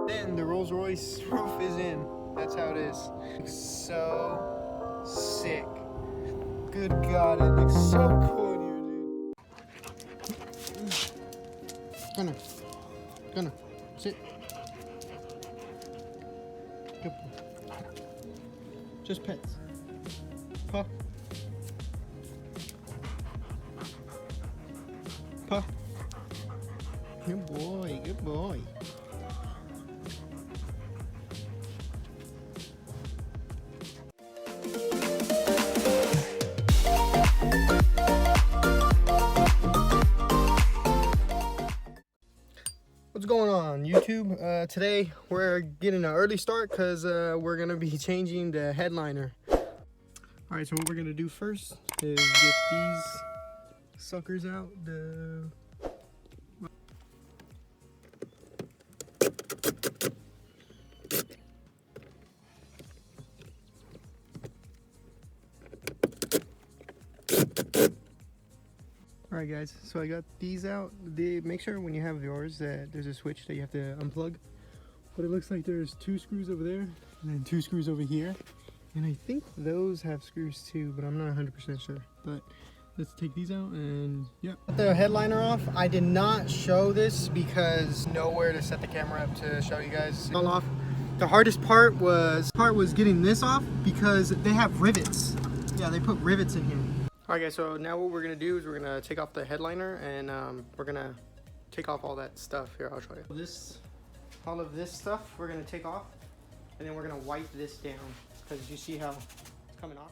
Then the Rolls Royce roof is in. That's how it is. Looks so sick. Good God, it looks so cool in here, dude. Gunner, sit. Good boy. Just pets. Paw. Paw. Good boy, good boy. What's going on YouTube? Today we're getting an early start because we're gonna be changing the headliner. Alright, so what we're gonna do first is get these suckers out. Alright guys, so I got these out. Make sure when you have yours that there's a switch that you have to unplug. But it looks like there's 2 screws over there and then 2 screws over here. And I think those have screws too, but I'm not 100% sure. But let's take these out and yep. The headliner off. I did not show this because nowhere to set the camera up to show you guys all off. The hardest part was getting this off because they have rivets. Yeah, they put rivets in here. Alright guys, so now what we're going to do is we're going to take off the headliner and we're going to take off all that stuff. Here, I'll show you. All of this stuff we're going to take off and then we're going to wipe this down because you see how it's coming off.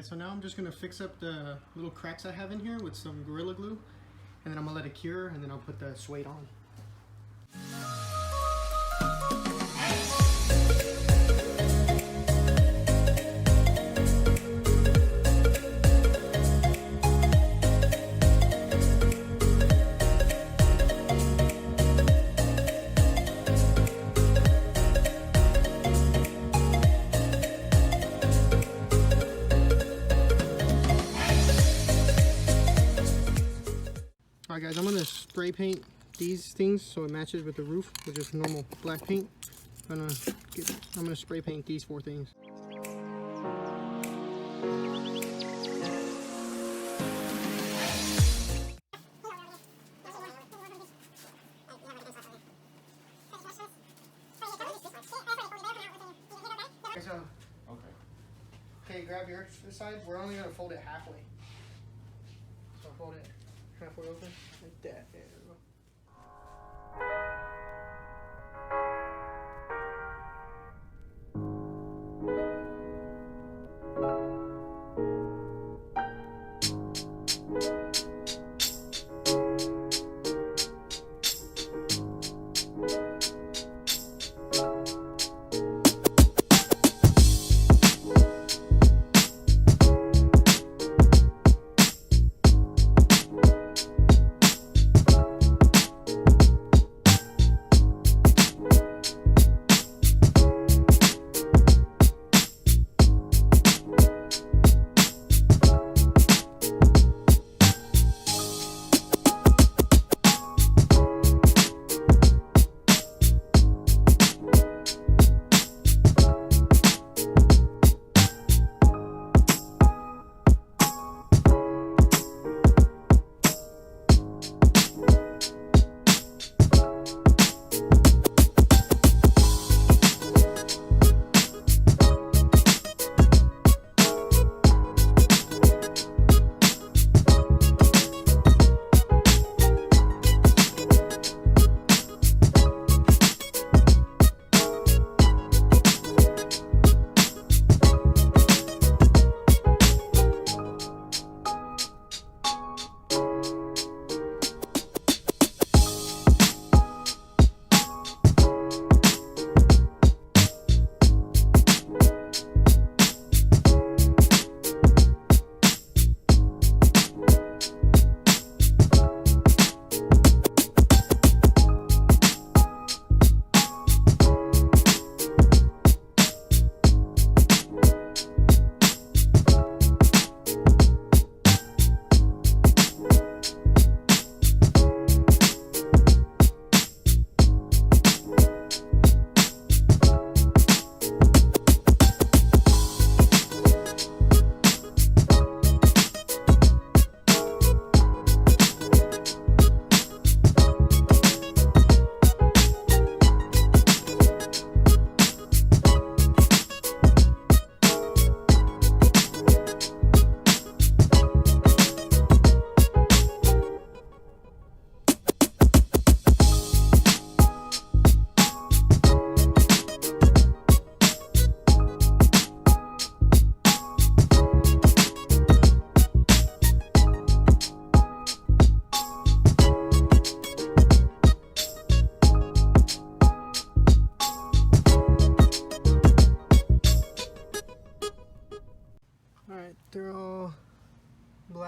So now I'm just going to fix up the little cracks I have in here with some Gorilla Glue, and then I'm going to let it cure, and then I'll put the suede on. Alright guys, I'm going to spray paint these things so it matches with the roof, which is normal black paint. I'm going to spray paint these 4 things. Okay, grab your side. We're only going to fold it halfway. So fold it halfway open, like that. There we go.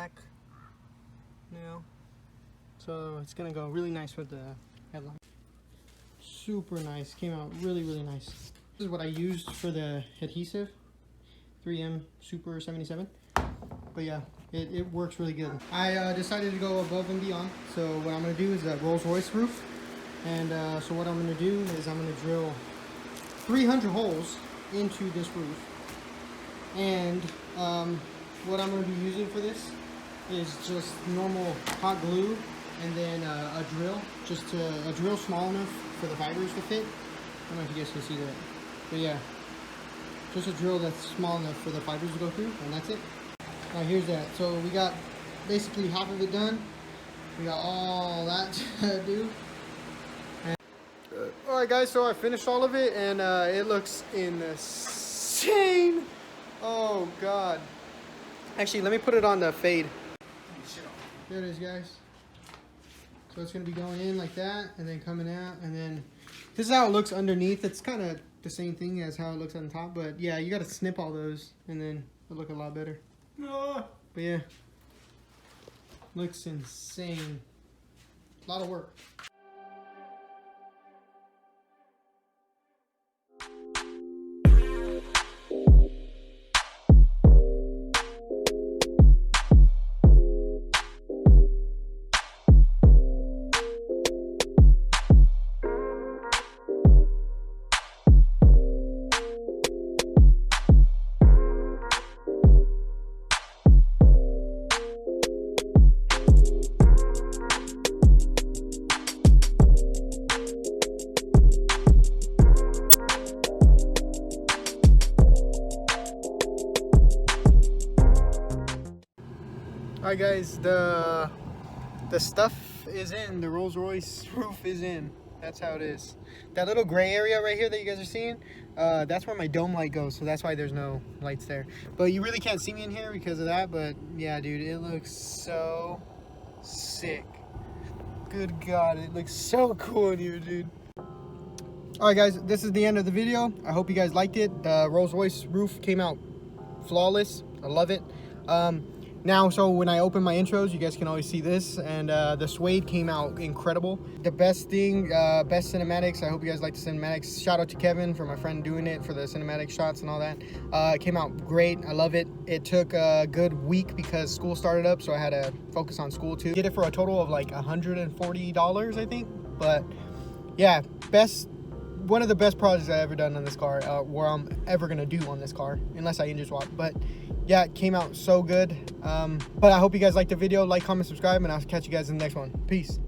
black, you know, so it's gonna go really nice with the headline. Super nice, came out really nice. This is what I used for the adhesive, 3M Super 77. But yeah, it works really good. I decided to go above and beyond. So what I'm gonna do is a Rolls Royce roof. And so what I'm gonna do is I'm gonna drill 300 holes into this roof. And what I'm gonna be using for this is just normal hot glue and then a drill, a drill small enough for the fibers to fit. I don't know if you guys can see that. But yeah, just a drill that's small enough for the fibers to go through, and that's it. Now here's that. So we got basically half of it done. We got all that to do. Alright guys, so I finished all of it, and it looks insane. Oh god. Actually, let me put it on the fade. There it is, guys. So it's going to be going in like that, and then coming out, and then this is how it looks underneath. It's kind of the same thing as how it looks on top, but yeah, you got to snip all those, and then it'll look a lot better. But yeah, looks insane. A lot of work. Alright guys, the stuff is in, the Rolls Royce roof is in. That's how it is. That little gray area right here that you guys are seeing, that's where my dome light goes, so that's why there's no lights there. But you really can't see me in here because of that, but yeah dude, it looks so sick. Good god, it looks so cool in here, dude. Alright guys, this is the end of the video. I hope you guys liked it. The Rolls Royce roof came out flawless. I love it. Now, so when I open my intros, you guys can always see this, and the suede came out incredible. The best thing, best cinematics. I hope you guys like the cinematics. Shout out to Kevin for my friend doing it for the cinematic shots and all that. It came out great. I love it. It took a good week because school started up, so I had to focus on school too. Did it for a total of like $140, I think. But yeah, one of the best projects I ever done on this car, or I'm ever gonna do on this car, unless I engine swap. But yeah, it came out so good. But I hope you guys liked the video. Like, comment, subscribe, and I'll catch you guys in the next one. Peace.